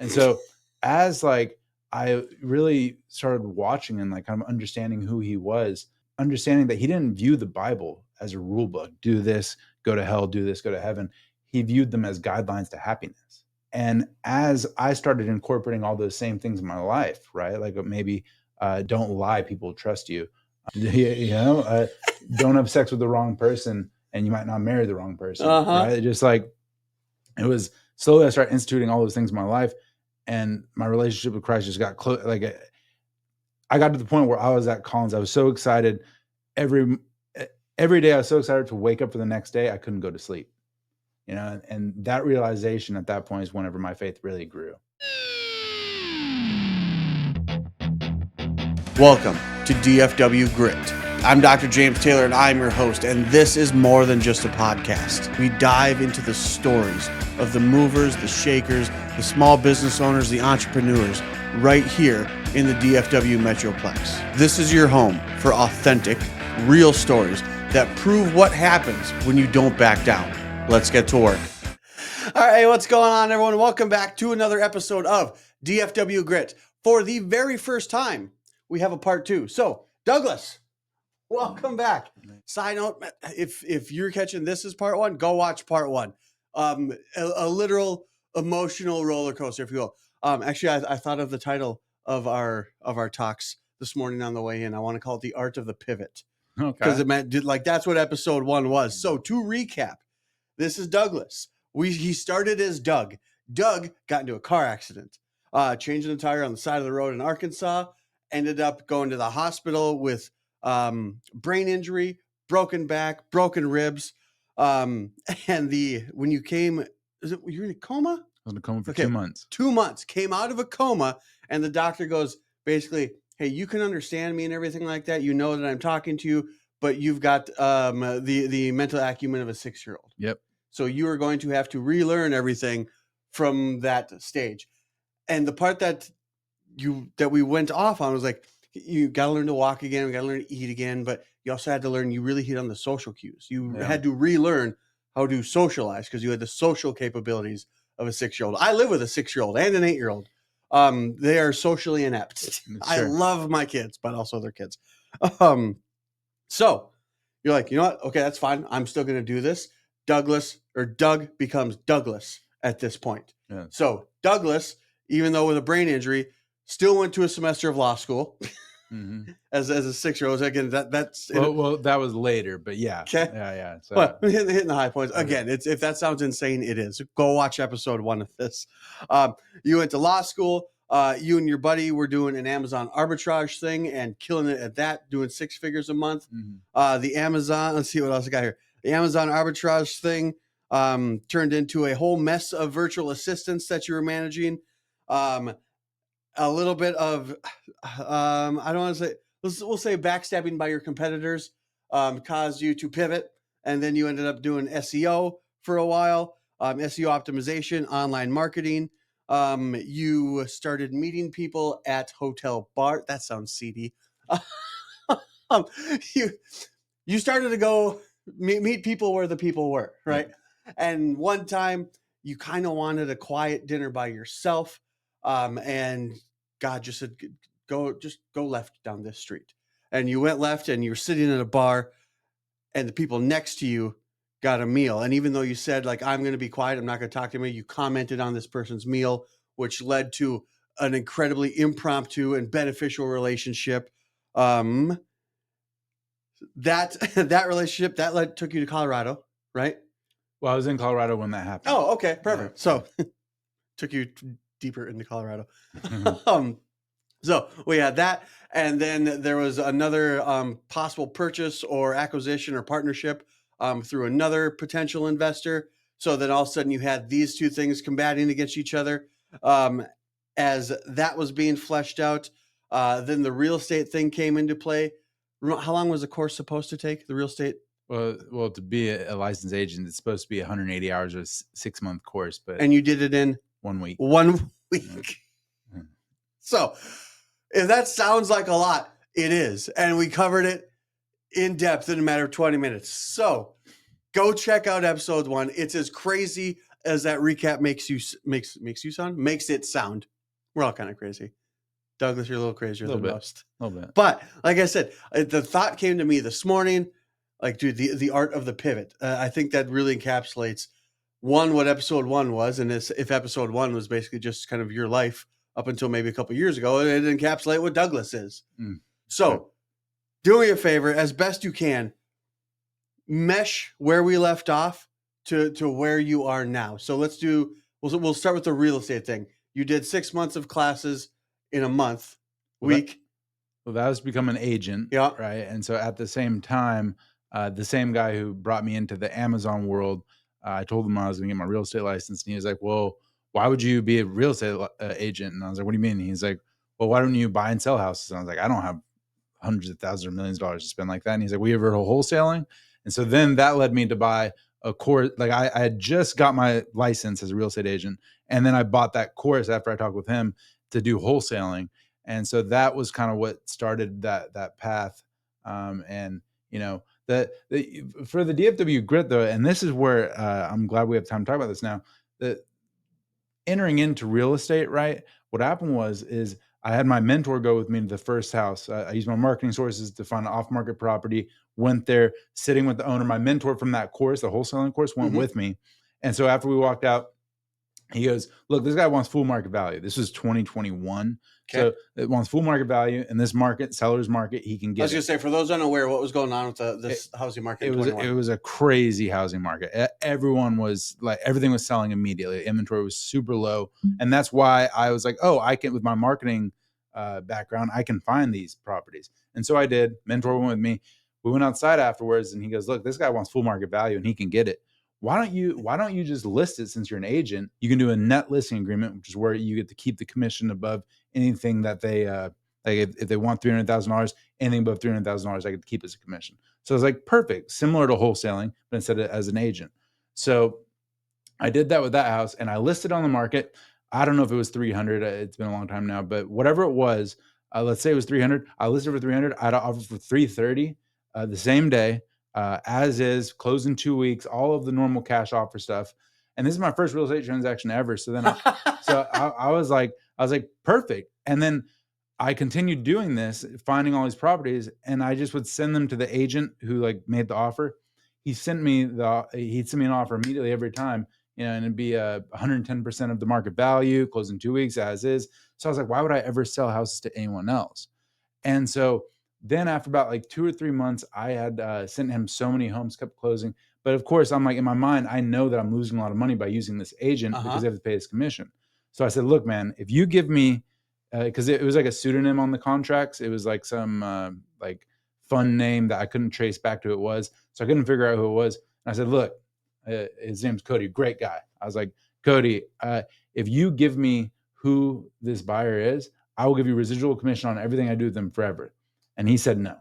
And so as like I really started watching and like kind of understanding who he was, understanding that he didn't view the Bible as a rule book. Do this, go to hell, do this, go to heaven. He viewed them as guidelines to happiness. And as I started incorporating all those same things in my life, right? Like maybe don't lie, people will trust you. Don't have sex with the wrong person and you might not marry the wrong person, right? Just like it was slowly I started instituting all those things in my life, and my relationship with Christ just got close. Like I got to the point where I was at Collins. I was so excited every day. I was so excited to wake up for the next day. I couldn't go to sleep, and that realization at that point is whenever my faith really grew. Welcome to DFW Grit. I'm Dr. James Taylor, and I'm your host, and this is more than just a podcast. We dive into the stories of the movers, the shakers, the small business owners, the entrepreneurs, right here in the DFW Metroplex. This is your home for authentic, real stories that prove what happens when you don't back down. Let's get to work. All right, what's going on, everyone? Welcome back to another episode of DFW Grit. For the very first time, we have a part 2. So, Douglas, welcome back. Side note, if you're catching this as part 1, go watch part 1. A literal emotional roller coaster, if you will. Actually, I thought of the title of our talks this morning on the way in. I want to call it The Art of the Pivot. Because it meant like that's what episode 1 was. So to recap, this is Douglas. He started as Doug. Doug got into a car accident, changing a tire on the side of the road in Arkansas, ended up going to the hospital with brain injury, broken back, broken ribs. And when you came, you're in a coma? I was in a coma for 2 months. 2 months, came out of a coma, and the doctor goes, basically, hey, you can understand me and everything like that. You know that I'm talking to you, but you've got the mental acumen of a 6-year-old. Yep. So you are going to have to relearn everything from that stage. And the part that we went off on was like, you got to learn to walk again. We got to learn to eat again. But you also had to learn, you really hit on the social cues. You had to relearn how to socialize because you had the social capabilities of a 6-year-old. I live with a 6-year-old and an 8-year-old. They are socially inept. Sure. I love my kids, but also their kids. So you're like, you know what? Okay, that's fine. I'm still going to do this. Doug becomes Douglas at this point. Yeah. So Douglas, even though with a brain injury, still went to a semester of law school as a 6-year-old. Again, that's well, that was later, but yeah. Okay. Yeah. So well, hitting the high points. Again, if that sounds insane, it is. Go watch episode 1 of this. You went to law school. You and your buddy were doing an Amazon arbitrage thing and killing it at that, doing 6 figures a month. The Amazon, let's see what else I got here. The Amazon arbitrage thing turned into a whole mess of virtual assistants that you were managing. A little bit of, I don't want to say, we'll say backstabbing by your competitors caused you to pivot. And then you ended up doing SEO for a while, SEO optimization, online marketing. You started meeting people at hotel bar. That sounds seedy. You started to go meet people where the people were, right? And one time you kind of wanted a quiet dinner by yourself. And God just said, go left down this street. And you went left and you were sitting at a bar and the people next to you got a meal. And even though you said like, I'm going to be quiet, I'm not going to talk to me, you commented on this person's meal, which led to an incredibly impromptu and beneficial relationship. That relationship took you to Colorado, right? Well, I was in Colorado when that happened. Oh, okay. Perfect. Yeah. So took you deeper into Colorado. So we had that. And then there was another possible purchase or acquisition or partnership through another potential investor. So then all of a sudden you had these two things combating against each other. As that was being fleshed out, then the real estate thing came into play. How long was the course supposed to take, the real estate? Well, to be a licensed agent, it's supposed to be 180 hours or a 6-month course. And you did it in 1 week. 1 week. So if that sounds like a lot, it is. And we covered it in depth in a matter of 20 minutes. So go check out episode 1. It's as crazy as that recap makes it sound, we're all kind of crazy. Douglas, you're a little crazier than most. A little bit. But like I said, the thought came to me this morning, like, dude, the art of the pivot. I think that really encapsulates what episode 1 was. And if episode 1 was basically just kind of your life up until maybe a couple years ago, it encapsulates what Douglas is. So do me a favor, as best you can, mesh where we left off to where you are now. So we'll start with the real estate thing. You did 6 months of classes in a month, week. Well, that was to become an agent. Yeah. Right. And so at the same time, the same guy who brought me into the Amazon world, I told him I was going to get my real estate license. And he was like, well, why would you be a real estate agent? And I was like, what do you mean? And he's like, well, why don't you buy and sell houses? And I was like, I don't have hundreds of thousands or millions of dollars to spend like that. And he's like, we ever heard of wholesaling? And so then that led me to buy a course. Like I had just got my license as a real estate agent. And then I bought that course after I talked with him to do wholesaling. And so that was kind of what started that path. And, you know, for the DFW Grit, though, and this is where I'm glad we have time to talk about this now, that entering into real estate, right? What happened is I had my mentor go with me to the first house. I used my marketing sources to find an off-market property, went there, sitting with the owner. My mentor from that course, the wholesaling course, went with me. And so after we walked out, he goes, look, this guy wants full market value. This is 2021. Okay. So it wants full market value in this market, seller's market. He can get I was going to say, for those unaware, what was going on with this housing market? It was a crazy housing market. Everyone was like, everything was selling immediately. Inventory was super low. And that's why I was like, oh, I can, with my marketing background, I can find these properties. And so I did. Mentor went with me. We went outside afterwards and he goes, look, this guy wants full market value and he can get it. Why don't you just list it? Since you're an agent, you can do a net listing agreement, which is where you get to keep the commission above anything that they like. If they want $300,000, anything above $300,000, I get to keep as a commission. So I was like, perfect, similar to wholesaling, but instead of as an agent. So I did that with that house, and I listed on the market. I don't know if it was 300. It's been a long time now, but whatever it was, let's say it was 300. I listed for 300. I'd offer for 330 the same day. As is, closed in 2 weeks, all of the normal cash offer stuff. And this is my first real estate transaction ever. So then I was like, perfect. And then I continued doing this, finding all these properties, and I just would send them to the agent who like made the offer. He'd send me an offer immediately every time, you know, and it'd be 110% of the market value, closed in 2 weeks as is. So I was like, why would I ever sell houses to anyone else? And so then after about like 2 or 3 months, I had sent him so many homes, kept closing. But of course, I'm like, in my mind, I know that I'm losing a lot of money by using this agent because they have to pay his commission. So I said, look, man, if you give me, because it was like a pseudonym on the contracts. It was like some like fun name that I couldn't trace back to who it was. So I couldn't figure out who it was. And I said, look, his name's Cody, great guy. I was like, Cody, if you give me who this buyer is, I will give you residual commission on everything I do with them forever. And he said no.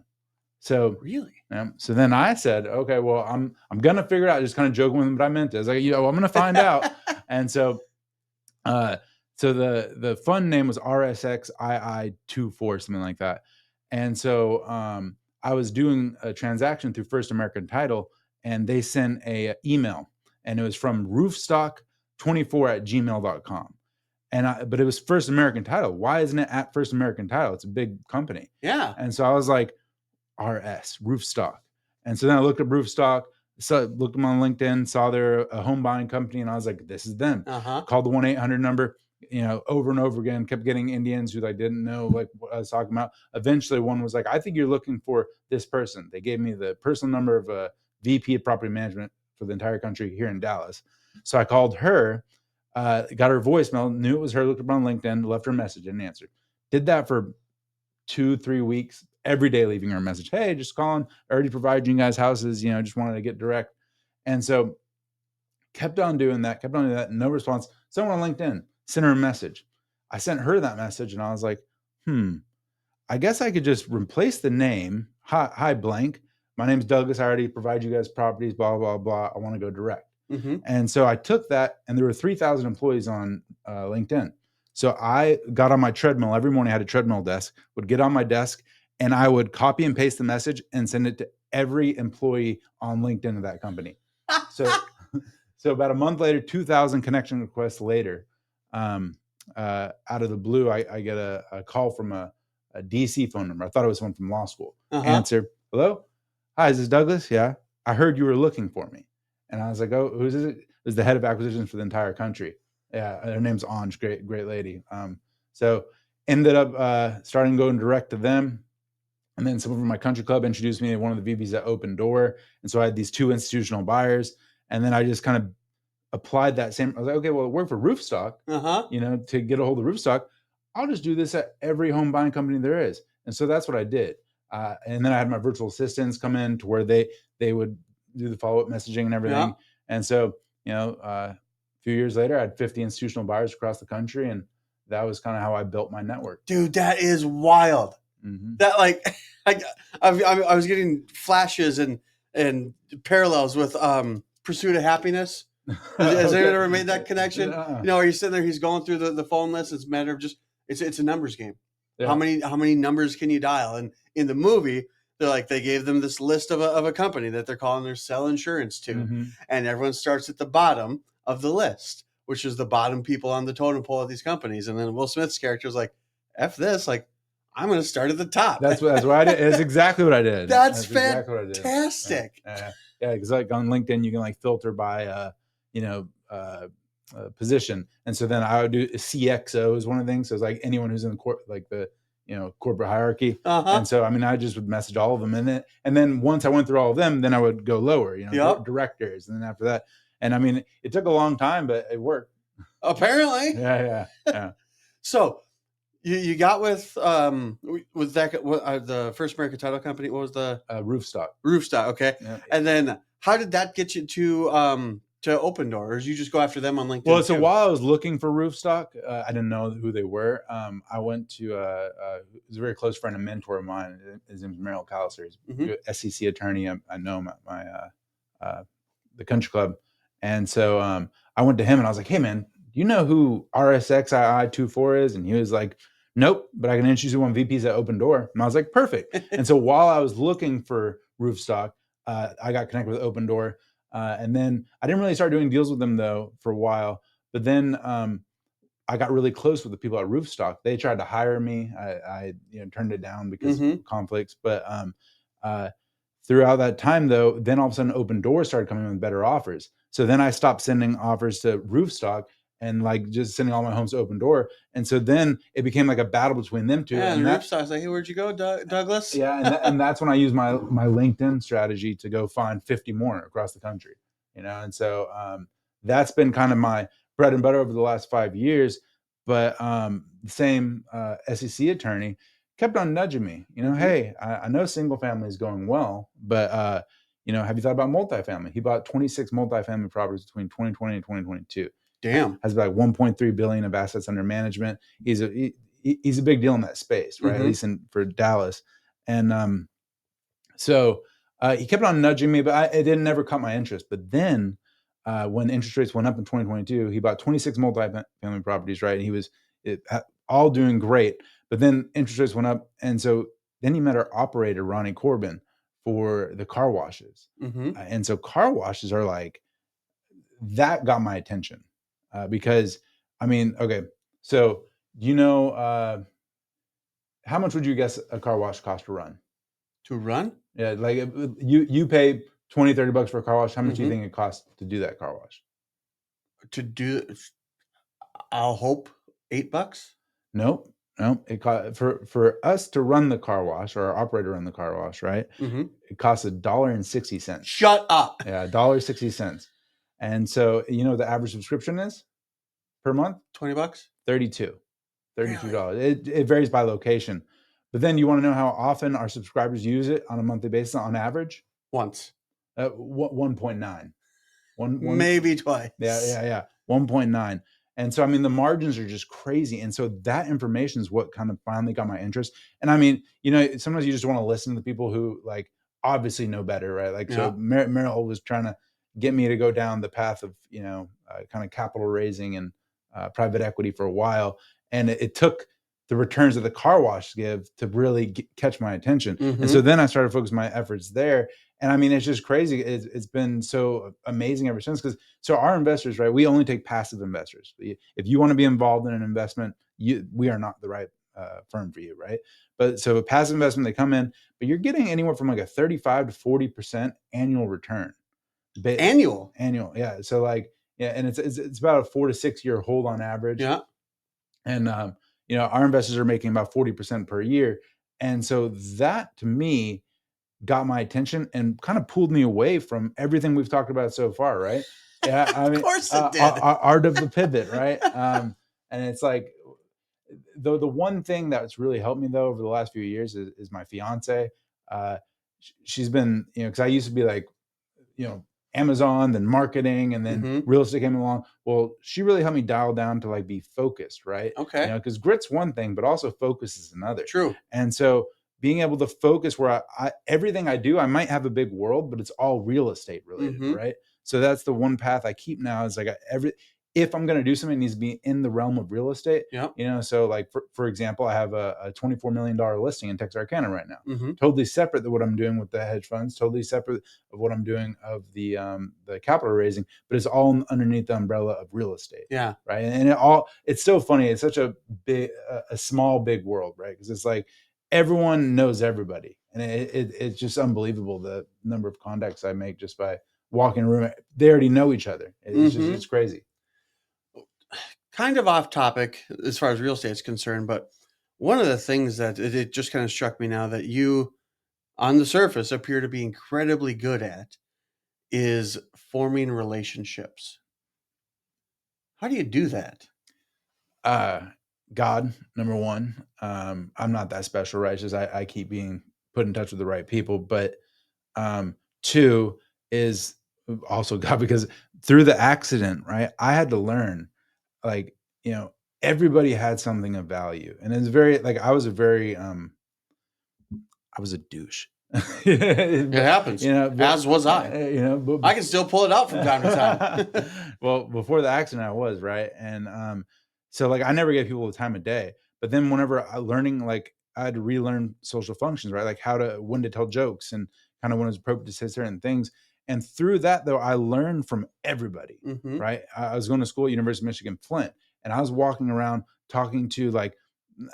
So really, so then I said, okay, well, I'm gonna figure it out. Just kind of joking with him, but I meant it. I was like, I'm gonna find out. And so, so the fund name was RSXII24, something like that. And so I was doing a transaction through First American Title, and they sent a email, and it was from roofstock24@gmail.com. But it was First American Title. Why isn't it at First American Title? It's a big company. Yeah. And so I was like, RS, Roofstock. And so then I looked up Roofstock, looked them on LinkedIn, saw they're a home buying company. And I was like, this is them. Called the 1-800 number, over and over again, kept getting Indians who like didn't know like what I was talking about. Eventually one was like, I think you're looking for this person. They gave me the personal number of a VP of property management for the entire country here in Dallas. So I called her. Got her voicemail, knew it was her, looked up on LinkedIn, left her a message, didn't answer. Did that for 2-3 weeks, every day leaving her a message. Hey, just calling, I already provided you guys houses, just wanted to get direct. And so kept on doing that, no response. Someone on LinkedIn sent her a message. I sent her that message and I was like, I guess I could just replace the name. Hi, blank. My name's Douglas. I already provide you guys properties, blah, blah, blah. I want to go direct. And so I took that, and there were 3,000 employees on LinkedIn. So I got on my treadmill every morning. I had a treadmill desk, would get on my desk, and I would copy and paste the message and send it to every employee on LinkedIn of that company. So So about a month later, 2,000 connection requests later, out of the blue, I get a call from a DC phone number. I thought it was one from law school. Answer, hello? Hi, is this Douglas? Yeah. I heard you were looking for me. And I was like, oh, who's it? It was the head of acquisitions for the entire country. Yeah, her name's Anj, great lady. So ended up starting going direct to them. And then someone from my country club introduced me to one of the VPs at Open Door. And so I had these 2 institutional buyers. And then I just kind of applied that same. I was like, okay, well, it worked for Roofstock, to get a hold of Roofstock. I'll just do this at every home buying company there is. And so that's what I did. And then I had my virtual assistants come in to where they would do the follow-up messaging and everything. Yeah. And so, a few years later, I had 50 institutional buyers across the country. And that was kind of how I built my network. Dude, that is wild. Mm-hmm. That I was getting flashes and parallels with Pursuit of Happiness. Has anyone ever made that connection? Are you sitting there? He's going through the phone list. It's a matter of just it's a numbers game. Yeah. How many numbers can you dial? And in the movie, they gave them this list of a company that they're calling their sell insurance to, and everyone starts at the bottom of the list, which is the bottom people on the totem pole of these companies. And then Will Smith's character is like, "F this, I'm going to start at the top." That's what I did. It's exactly what I did. That's fantastic. Yeah, because on LinkedIn you can filter by position, and so then I would do CXO is one of the things. So it's anyone who's in the corporate hierarchy. And so I just would message all of them, and then once I went through all of them, then I would go lower, directors, and then after that, and it took a long time, but it worked. Apparently. Yeah. So. You got with that the First American Title Company. What was the Roofstock? Roofstock, okay. Yeah. And then how did that get you to Open Door, or did you just go after them on LinkedIn? Well, so while I was looking for Roofstock, I didn't know who they were. I went to he's a very close friend and mentor of mine. His name's Merrill Callister. He's a SEC attorney. I know him at the country club, and so I went to him and I was like, "Hey, man, do you know who RSXII24 is?" And he was like, "Nope, but I can introduce you on VPs at Open Door." And I was like, "Perfect." And so while I was looking for Roofstock, I got connected with Open Door. And then I didn't really start doing deals with them though for a while. But then I got really close with the people at Roofstock. They tried to hire me. I turned it down because of conflicts. But throughout that time though, then all of a sudden Open Door started coming with better offers. So then I stopped sending offers to Roofstock and just sending all my homes to Open Door. And so then it became a battle between them two. Yeah, and Roofstock's like, "Hey, where'd you go, Douglas?" Yeah, and that's when I used my LinkedIn strategy to go find 50 more across the country. And so that's been kind of my bread and butter over the last 5 years. But the same SEC attorney kept on nudging me, "Hey, I know single family is going well, but have you thought about multifamily?" He bought 26 multifamily properties between 2020 and 2022. Damn. Has about $1.3 billion of assets under management. He's a big deal in that space, right? At least for Dallas. And so he kept on nudging me, but it didn't never caught my interest. But then when interest rates went up in 2022, he bought 26 multifamily properties, right? And he was all doing great. But then interest rates went up. And so then he met our operator, Ronnie Corbin, for the car washes. And so car washes are that got my attention. Because okay, so how much would you guess a car wash cost to run? To run? Yeah, you pay $20-$30 for a car wash. How much do you think it costs to do that car wash? To do, I'll hope $8. Nope. It cost for us to run the car wash, or our operator run the car wash, right? It costs $1.60. Shut up. Yeah, $1.60. And so, the average subscription is per month? $20? $32. It varies by location. But then you want to know how often our subscribers use it on a monthly basis on average? Once. 1.9. Maybe twice. Yeah. 1.9. And so, the margins are just crazy. And so that information is what kind of finally got my interest. And sometimes you just want to listen to the people who obviously know better, right? So Merrill was trying to get me to go down the path of, kind of capital raising and private equity for a while. And it took the returns of the car wash give to really catch my attention. And so then I started focusing my efforts there. And I mean, it's just crazy. It's been so amazing ever since. So our investors, right? We only take passive investors. If you want to be involved in an investment, we are not the right firm for you, right? But so a passive investment, they come in, but you're getting anywhere from like a 35 to 40% annual return. Annual, yeah. So like, yeah, and it's about a 4 to 6 year hold on average. Yeah, and our investors are making about 40% per year, and so that to me got my attention and kind of pulled me away from everything we've talked about so far, right? Yeah, I mean, of course it did. Art of the pivot, right? And it's like the one thing that's really helped me though over the last few years is my fiance. She's been, because I used to be like, Amazon, then marketing, and then real estate came along. Well, she really helped me dial down to like be focused, right? Okay. Because grit's one thing, but also focus is another. True. And so being able to focus where I everything I do, I might have a big world, but it's all real estate related, right? So that's the one path I keep now is like if I'm going to do something, it needs to be in the realm of real estate. So like, for example, I have a $24 million listing in Texarkana right now, totally separate than what I'm doing with the hedge funds, totally separate of what I'm doing of the capital raising, but it's all underneath the umbrella of real estate. Yeah. Right. And it's so funny. It's such a big, a small, big world, right? Because it's like everyone knows everybody. And it's just unbelievable the number of contacts I make just by walking in a room. They already know each other. It's crazy. Kind of off topic as far as real estate is concerned, but one of the things that it just kind of struck me now that you, on the surface, appear to be incredibly good at is forming relationships. How do you do that? God, number one. I'm not that special, right? It's just I keep being put in touch with the right people. But two is also God, because through the accident, right, I had to learn, like, everybody had something of value. And it's very, like, I was a douche. It happens. As was I. But I can still pull it out from time to time. Well, before the accident, I was, right. And so like I never gave people the time of day. But then whenever learning, like I had to relearn social functions, right? Like when to tell jokes and kind of when it was appropriate to say certain things. And through that, though, I learned from everybody, right? I was going to school at University of Michigan, Flint, and I was walking around talking to, like,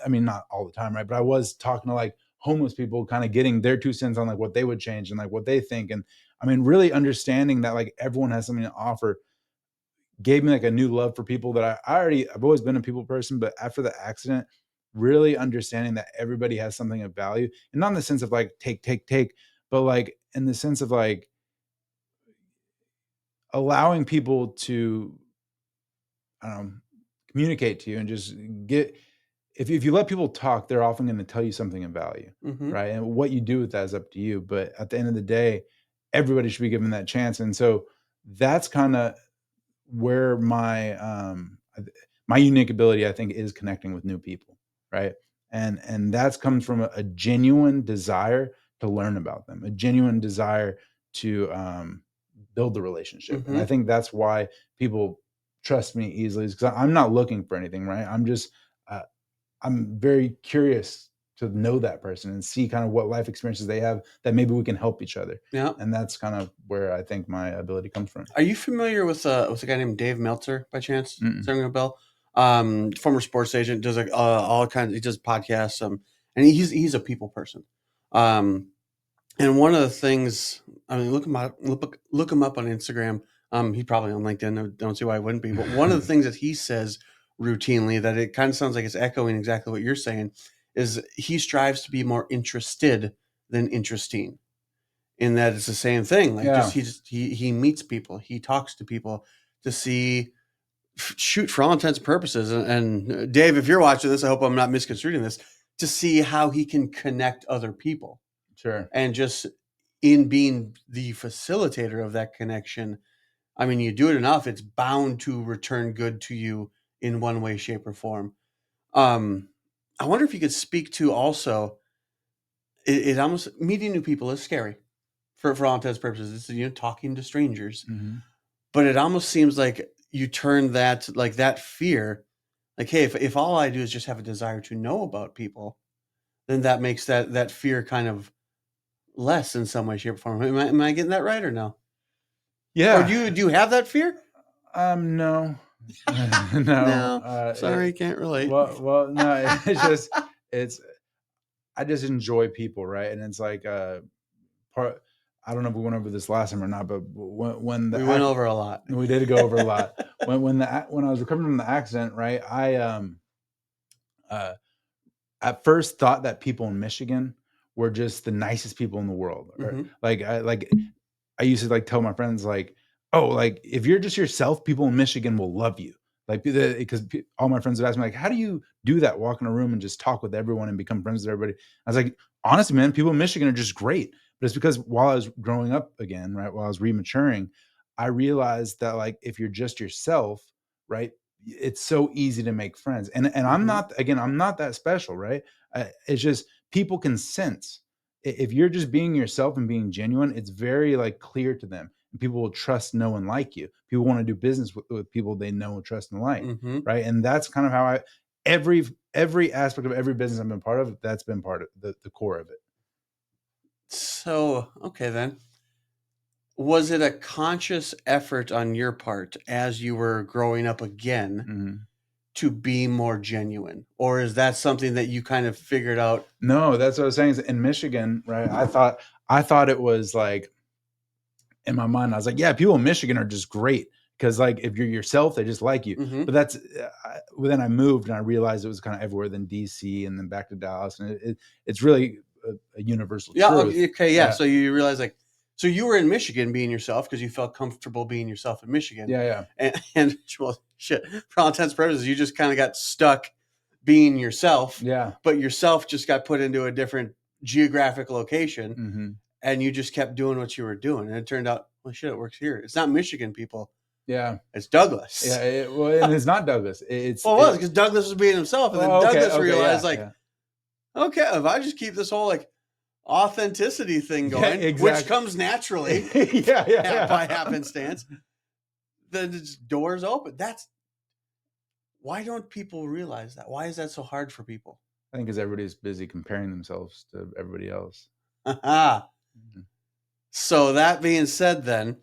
I mean, not all the time, right? But I was talking to like homeless people, kind of getting their 2 cents on like what they would change and like what they think. And I mean, really understanding that like everyone has something to offer gave me like a new love for people that I've always been a people person, but after the accident, really understanding that everybody has something of value, and not in the sense of like take, but like in the sense of like allowing people to communicate to you and just get, if you let people talk, they're often going to tell you something of value, right? And what you do with that is up to you. But at the end of the day, everybody should be given that chance. And so that's kind of where my unique ability, I think, is connecting with new people, right? And that's comes from a genuine desire to learn about them, a genuine desire to build the relationship. And I think that's why people trust me easily, is because I'm not looking for anything, right? I'm very curious to know that person and see kind of what life experiences they have that maybe we can help each other. Yeah. And that's kind of where I think my ability comes from. Are you familiar with a guy named Dave Meltzer by chance? Ringing a bell? Former sports agent, does like all kinds. He does podcasts. And he's a people person. And one of the things, I mean, look him up on Instagram. He's probably on LinkedIn. I don't see why I wouldn't be. But one of the things that he says routinely, that it kind of sounds like it's echoing exactly what you're saying, is he strives to be more interested than interesting. In that it's the same thing. Like he meets people, he talks to people to see, shoot, for all intents and purposes. And Dave, if you're watching this, I hope I'm not misconstruing this, to see how he can connect other people. Sure. And just in being the facilitator of that connection, I mean, you do it enough, it's bound to return good to you in one way, shape, or form. I wonder if you could speak to also, it almost, meeting new people is scary for all intents and purposes. It's, talking to strangers, but it almost seems like you turn that, like that fear, like, hey, if all I do is just have a desire to know about people, then that makes that fear kind of less in some way, shape, or form. Am I getting that right or no? Yeah. Or do you have that fear? No. No. No. Sorry, can't relate. Well, no, I just enjoy people, right? And it's like part. I don't know if we went over this last time or not, but when we went over a lot. We did go over a lot. when I was recovering from the accident, right? I at first thought that people in Michigan were just the nicest people in the world. Mm-hmm. I used to like tell my friends like, oh, like if you're just yourself, people in Michigan will love you. Like because all my friends would ask me like, how do you do that? Walk in a room and just talk with everyone and become friends with everybody. I was like, honestly, man, people in Michigan are just great. But it's because while I was growing up again, right, while I was rematuring, I realized that like if you're just yourself, right, it's so easy to make friends. And I'm not that special, right? It's just people can sense if you're just being yourself and being genuine, it's very like clear to them. And people will trust, know, and like you. People want to do business with people they know, trust, and like, right? And that's kind of how every aspect of every business I've been part of, that's been part of the core of it. So, okay then. Was it a conscious effort on your part as you were growing up again to be more genuine? Or is that something that you kind of figured out? No, that's what I was saying. In Michigan, right? I thought it was like, in my mind, I was like, yeah, people in Michigan are just great. Because like if you're yourself, they just like you. But that's then I moved and I realized it was kind of everywhere, then DC and then back to Dallas, and it's really a universal truth. Okay, yeah. So you realize like, so you were in Michigan being yourself because you felt comfortable being yourself in Michigan. Yeah. And well, shit, for all intents and purposes, you just kind of got stuck being yourself. Yeah. But yourself just got put into a different geographic location, and you just kept doing what you were doing, and it turned out, well, shit, it works here. It's not Michigan, people. Yeah, it's Douglas. Yeah, and it's not Douglas. It's because Douglas was being himself, and then Douglas realized okay, if I just keep this whole like authenticity thing going, which comes naturally, by happenstance, then it's doors open. Why don't people realize that? Why is that so hard for people? I think because everybody's busy comparing themselves to everybody else. So that being said, then,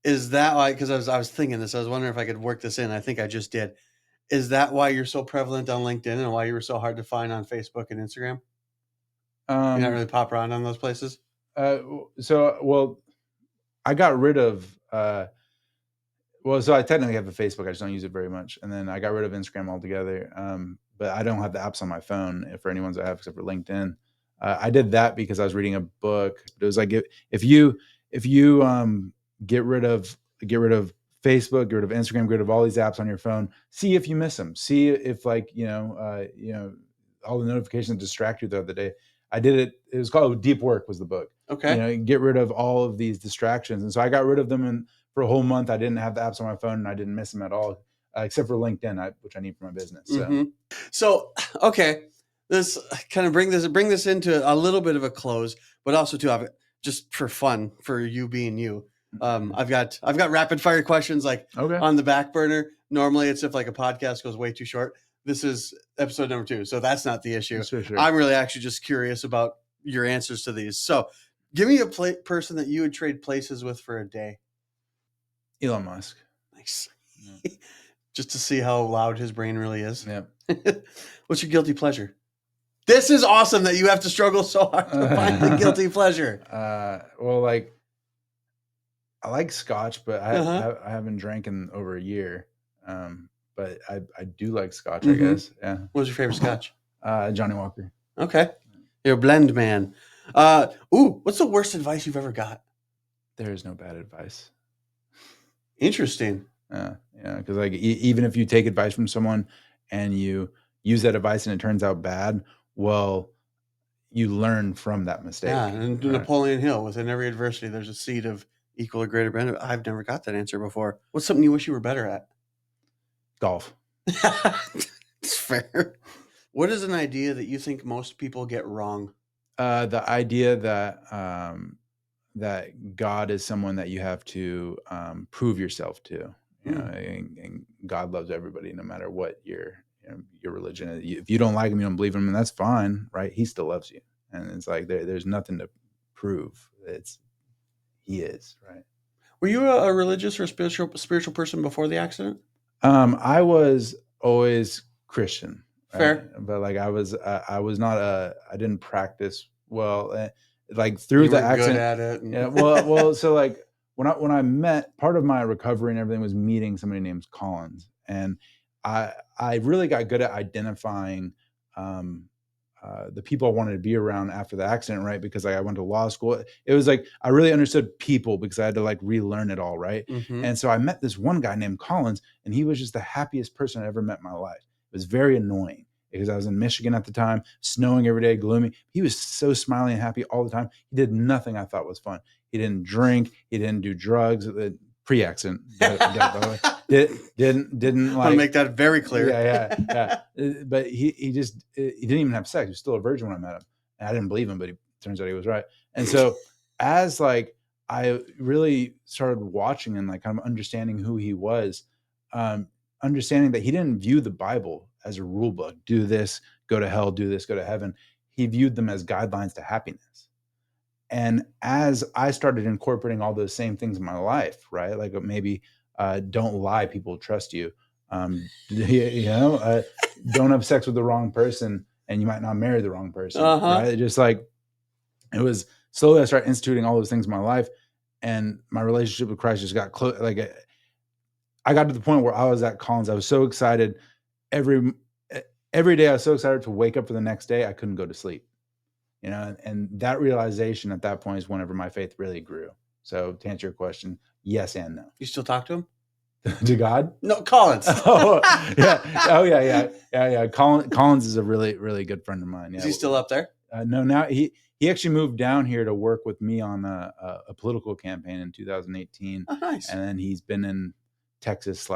is that why? Because I was thinking this, I was wondering if I could work this in. I think I just did. Is that why you're so prevalent on LinkedIn and why you were so hard to find on Facebook and Instagram? You're not really pop around on those places? Well, I got rid of, so I technically have a Facebook. I just don't use it very much. And then I got rid of Instagram altogether. But I don't have the apps on my phone for any ones I have except for LinkedIn. I did that because I was reading a book. It was like if you get rid of Facebook, get rid of Instagram, get rid of all these apps on your phone. See if you miss them. See if like all the notifications distract you throughout the day. I did it. It was called Deep Work. Was the book. Okay. Get rid of all of these distractions, and so I got rid of them. And for a whole month, I didn't have the apps on my phone, and I didn't miss them at all, except for LinkedIn, which I need for my business. So okay, this kind of bring this into a little bit of a close, but also too, just for fun for you being you. I've got rapid fire questions like on the back burner. Normally it's if like a podcast goes way too short. This is episode number 2. So that's not the issue. Sure. I'm really actually just curious about your answers to these. So give me a person that you would trade places with for a day. Elon Musk. Nice. Yeah. Just to see how loud his brain really is. Yeah. What's your guilty pleasure? This is awesome that you have to struggle so hard to find the guilty pleasure. Well, like, I like Scotch, but I haven't drank in over a year. But I do like Scotch, I guess. Yeah. What was your favorite Scotch? Johnny Walker. Okay. You're a blend man. What's the worst advice you've ever got? There is no bad advice. Interesting. Yeah, because like even if you take advice from someone and you use that advice and it turns out bad, well, you learn from that mistake. Yeah, and Napoleon Hill, within every adversity, there's a seed of equal or greater benefit. I've never got that answer before. What's something you wish you were better at? Golf. It's fair. What is an idea that you think most people get wrong? The idea that that God is someone that you have to prove yourself to. And God loves everybody, no matter what your religion is. If you don't like him, you don't believe him, and that's fine, right? He still loves you, and it's like there's nothing to prove he is, right? Were you a religious or spiritual person before the accident? I was always Christian. Right? Fair. But like I was not I didn't practice well. Like through the accident. Good at it. Yeah. Well. So like when I met, part of my recovery and everything was meeting somebody named Collins, and I really got good at identifying the people I wanted to be around after the accident, right? Because I went to law school. It was like I really understood people because I had to like relearn it all, right? Mm-hmm. And so I met this one guy named Collins, and he was just the happiest person I ever met in my life. It was very annoying because I was in Michigan at the time, snowing every day, gloomy. He was so smiling and happy all the time. He did nothing I thought was fun. He didn't drink. He didn't do drugs. Pre-accident, by the way. Didn't like. I want to make that very clear. Yeah. But he didn't even have sex. He was still a virgin when I met him, and I didn't believe him, but it turns out he was right. And so, as like I really started watching and like kind of understanding who he was, understanding that he didn't view the Bible as a rule book. Do this, go to hell. Do this, go to heaven. He viewed them as guidelines to happiness. And as I started incorporating all those same things in my life, right? Like maybe don't lie, people trust you. Don't have sex with the wrong person, and you might not marry the wrong person, right? Just like it was slowly I started instituting all those things in my life, and my relationship with Christ just got close. Like I got to the point where I was at Collins. I was so excited every day. I was so excited to wake up for the next day. I couldn't go to sleep. And that realization at that point is whenever my faith really grew. So to answer your question, yes and no. You still talk to him? To God? No, Collins. Yeah. Collins is a really, really good friend of mine. Yeah. Is he still up there? No, now he actually moved down here to work with me on a political campaign in 2018. Oh, nice. And then he's been in Texas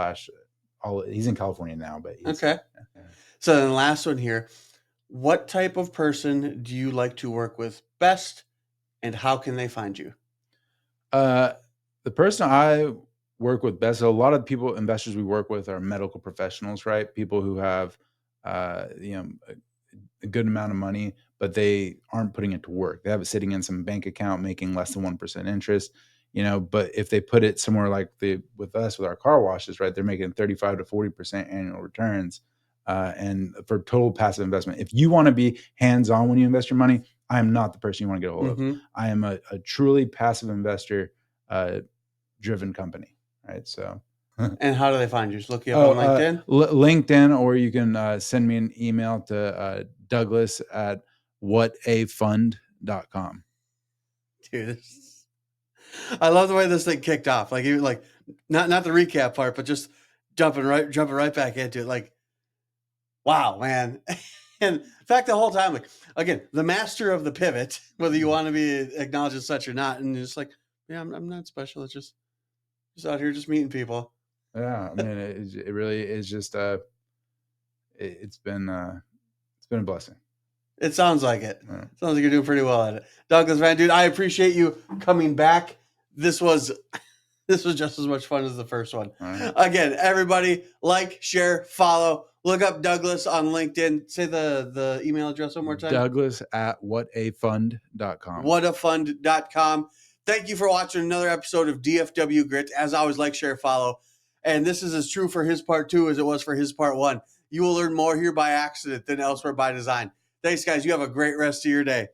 he's in California now, but okay. So then the last one here. What type of person do you like to work with best, and how can they find you? The person I work with best, so a lot of investors we work with are medical professionals, right? People who have, a good amount of money, but they aren't putting it to work. They have it sitting in some bank account making less than 1% interest, but if they put it somewhere like with our car washes, right, they're making 35 to 40% annual returns. And for total passive investment, if you want to be hands-on when you invest your money, I am not the person you want to get a hold of. I am a truly passive investor driven company, right? So, and how do they find you? Just look you up on LinkedIn? LinkedIn, or you can send me an email to Douglas at whatafund.com. Dude, I love the way this thing kicked off. Like even like not the recap part, but just jumping right back into it. Like, wow, man. And in fact, the whole time, like, again, the master of the pivot, whether you want to be acknowledged as such or not, and it's like, yeah, I'm not special. It's just out here just meeting people. Yeah, I mean, it really is just it's been a blessing. It sounds like it. Yeah. Sounds like you're doing pretty well at it. Douglas, man, dude, I appreciate you coming back. This was just as much fun as the first one. Right. Again, everybody, like, share, follow. Look up Douglas on LinkedIn. Say the email address one more time. Douglas at whatafund.com. Whatafund.com. Thank you for watching another episode of DFW Grit. As always, like, share, follow. And this is as true for his part 2 as it was for his part 1. You will learn more here by accident than elsewhere by design. Thanks, guys. You have a great rest of your day.